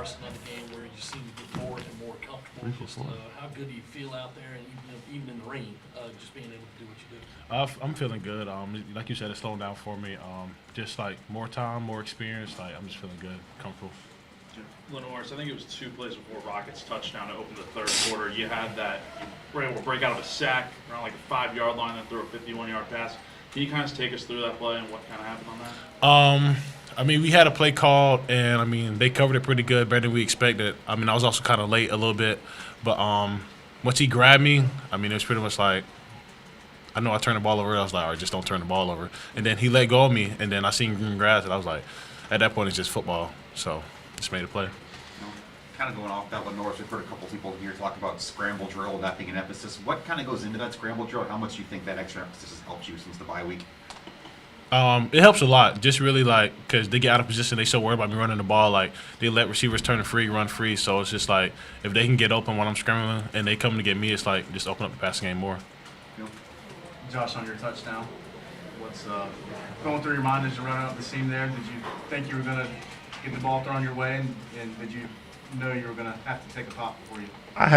LaNorris, another game where you seem to get more and more comfortable. Just how good do you feel out there, and even in the rain, just being able to do what you do? I'm feeling good. Like you said, it's slowing down for me. Just like more time, more experience. Like I'm just feeling good, comfortable. LaNorris, I think it was 2 plays before Rockets touchdown to open the third quarter. You had that, you were able to break out of a sack around like the 5-yard line, then throw a 51-yard pass. Can you kind of take us through that play and what kind of happened on that? I mean, we had a play called, and I mean, they covered it pretty good, better than we expected. I mean, I was also kind of late a little bit, but once he grabbed me, I mean, it was pretty much like, I know I turned the ball over. I was like, all right, just don't turn the ball over. And then he let go of me, and then I seen green grass, and I was like, at that point, it's just football. So just made a play. Kind of going off that, LaNorris, we've heard a couple people here talk about scramble drill and that being an emphasis. What kind of goes into that scramble drill? How much do you think that extra emphasis has helped you since the bye week? It helps a lot. Just really like because they get out of position, they so worried about me running the ball. Like they let receivers turn it free, run free. So it's just like if they can get open when I'm scrambling and they come to get me, it's like just open up the passing game more. Josh, on your touchdown, what's going through your mind as you run out the seam there? Did you think you were going to get the ball thrown your way, and did you know you were going to have to take a pop before you? I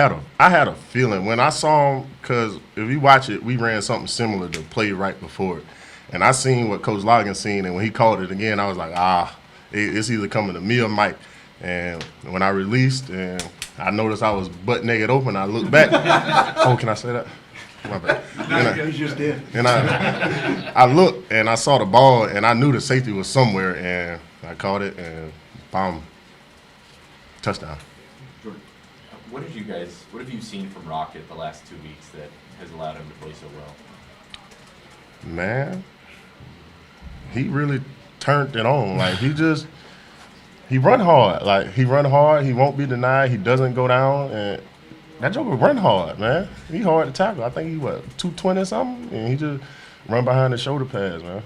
had a feeling when I saw him, because if you watch it, we ran something similar to play right before it. And I seen what Coach Logan seen, and when he called it again, I was like, it's either coming to me or Mike. And when I released and I noticed I was butt naked open, I looked back. Oh, can I say that? My bad. You just did. And I looked, and I saw the ball, and I knew the safety was somewhere, and I caught it, and bam, touchdown. Jordan, what have you seen from Rocket the last 2 weeks that has allowed him to play so well? Man, he really turned it on. Like he run hard. Like he run hard. He won't be denied. He doesn't go down. And that joker run hard, man. He hard to tackle. I think he 220 something, and he just run behind the shoulder pads, man.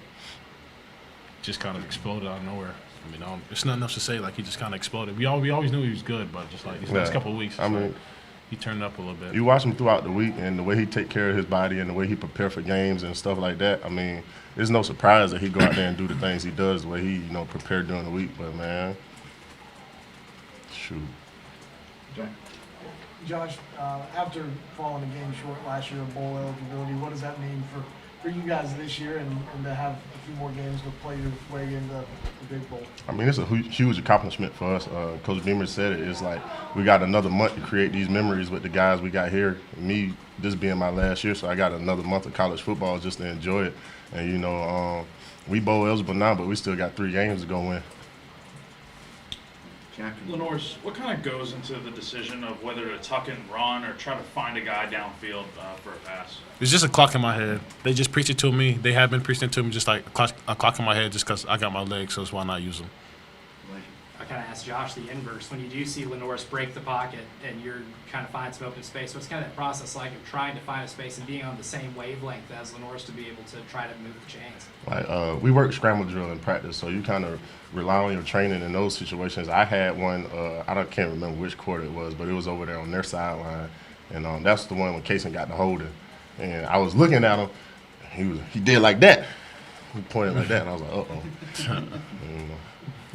Just kind of exploded out of nowhere. I mean, there's nothing else to say. Like he just kind of exploded. We always knew he was good, but just like these last couple of weeks, I mean, he turned up a little bit. You watch him throughout the week, and the way he take care of his body, and the way he prepare for games and stuff like that. I mean, it's no surprise that he go out there and do the things he does, the way he prepared during the week. But man, shoot. Josh, after falling a game short last year of bowl eligibility, what does that mean for you guys this year and to have a few more games to play your way into the big bowl? I mean, it's a huge accomplishment for us. Coach Beamer said it. It's like we got another month to create these memories with the guys we got here. Me, this being my last year, so I got another month of college football just to enjoy it. And, we bowl eligible now, but we still got 3 games to go win. LaNorris, what kind of goes into the decision of whether to tuck and run or try to find a guy downfield for a pass? It's just a clock in my head. They just preach it to me. They have been preaching it to me just like a clock in my head just because I got my legs, so it's why not use them. I kind of asked Josh the inverse. When you do see LaNorris break the pocket and you're kind of find some open space, what's kind of that process like of trying to find a space and being on the same wavelength as LaNorris to be able to try to move the chains? Like we work scramble drill in practice, so you kind of rely on your training in those situations. I had one, can't remember which quarter it was, but it was over there on their sideline, and that's the one when Kaysen got the holding. And I was looking at him, he did like that. He pointed like that, and I was like, uh-oh.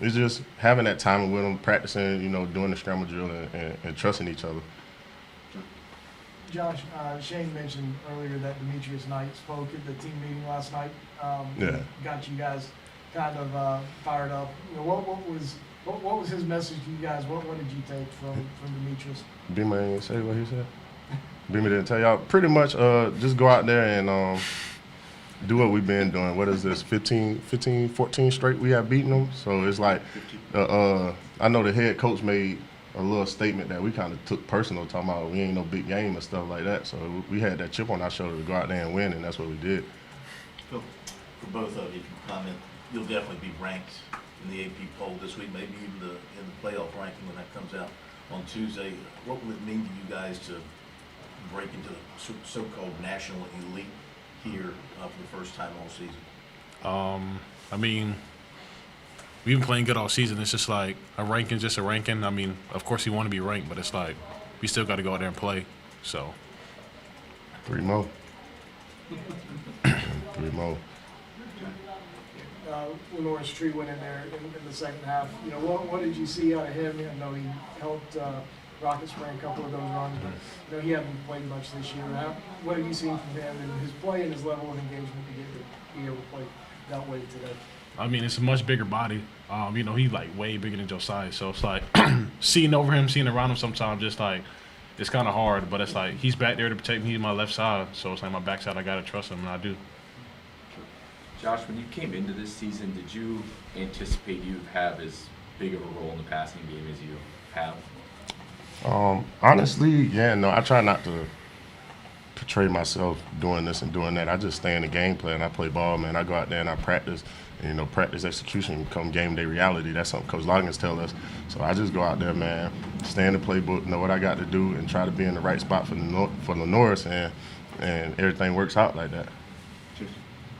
It's just having that time with them, practicing, doing the scramble drill and trusting each other. Josh, Shane mentioned earlier that Demetrius Knight spoke at the team meeting last night. Got you guys kind of fired up. What was his message to you guys? What did you take from Demetrius? Beamer didn't say what he said. Beamer didn't tell y'all. Pretty much just go out there and do what we've been doing. What is this, 14 straight we have beaten them? So it's like, I know the head coach made a little statement that we kind of took personal, talking about we ain't no big game and stuff like that. So we had that chip on our shoulder to go out there and win, and that's what we did. For both of you, comment, you'll definitely be ranked in the AP poll this week, maybe even in the playoff ranking when that comes out on Tuesday. What will it mean to you guys to break into the so-called national elite here for the first time all season? I mean, we've been playing good all season. It's just like a ranking, just a ranking. I mean, of course you want to be ranked, but it's like we still got to go out there and play. So 3 more. 3 more. LaNorris Tree went in there in the second half. You know, what did you see out of him? I know he helped Rockets bring a couple of those runs, but you know, he hadn't played much this year. What have you seen from him and his play and his level of engagement to be able to play that way today? I mean, it's a much bigger body. You know, he's like way bigger than Josiah. So it's like seeing over him, seeing around him sometimes, just like it's kind of hard. But it's like he's back there to protect me. He's my left side. So it's like my backside, I got to trust him, and I do. Josh, when you came into this season, did you anticipate you'd have as big of a role in the passing game as you have? Honestly, yeah, no, I try not to portray myself doing this and doing that. I just stay in the game plan. I play ball, man. I go out there and I practice. And, you know, practice execution come game day reality. That's something Coach Loggins tells us. So I just go out there, man, stay in the playbook, know what I got to do, and try to be in the right spot for LaNorris, and everything works out like that.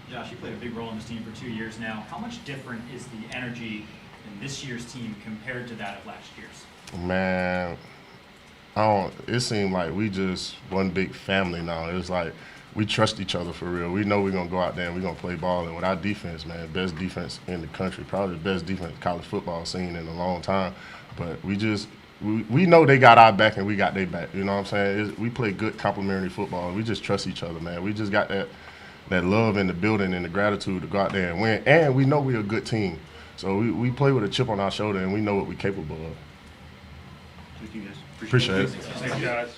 Josh, you played a big role in this team for 2 years now. How much different is the energy in this year's team compared to that of last year's? Man, it seemed like we just one big family now. It was like we trust each other for real. We know we're going to go out there and we're going to play ball. And with our defense, man, best defense in the country, probably the best defense college football seen in a long time. But we know they got our back and we got their back. You know what I'm saying? We play good complementary football. We just trust each other, man. We just got that love in the building and the gratitude to go out there and win. And we know we're a good team. So we play with a chip on our shoulder and we know what we're capable of. Thank you, guys. Appreciate it. Thanks, guys.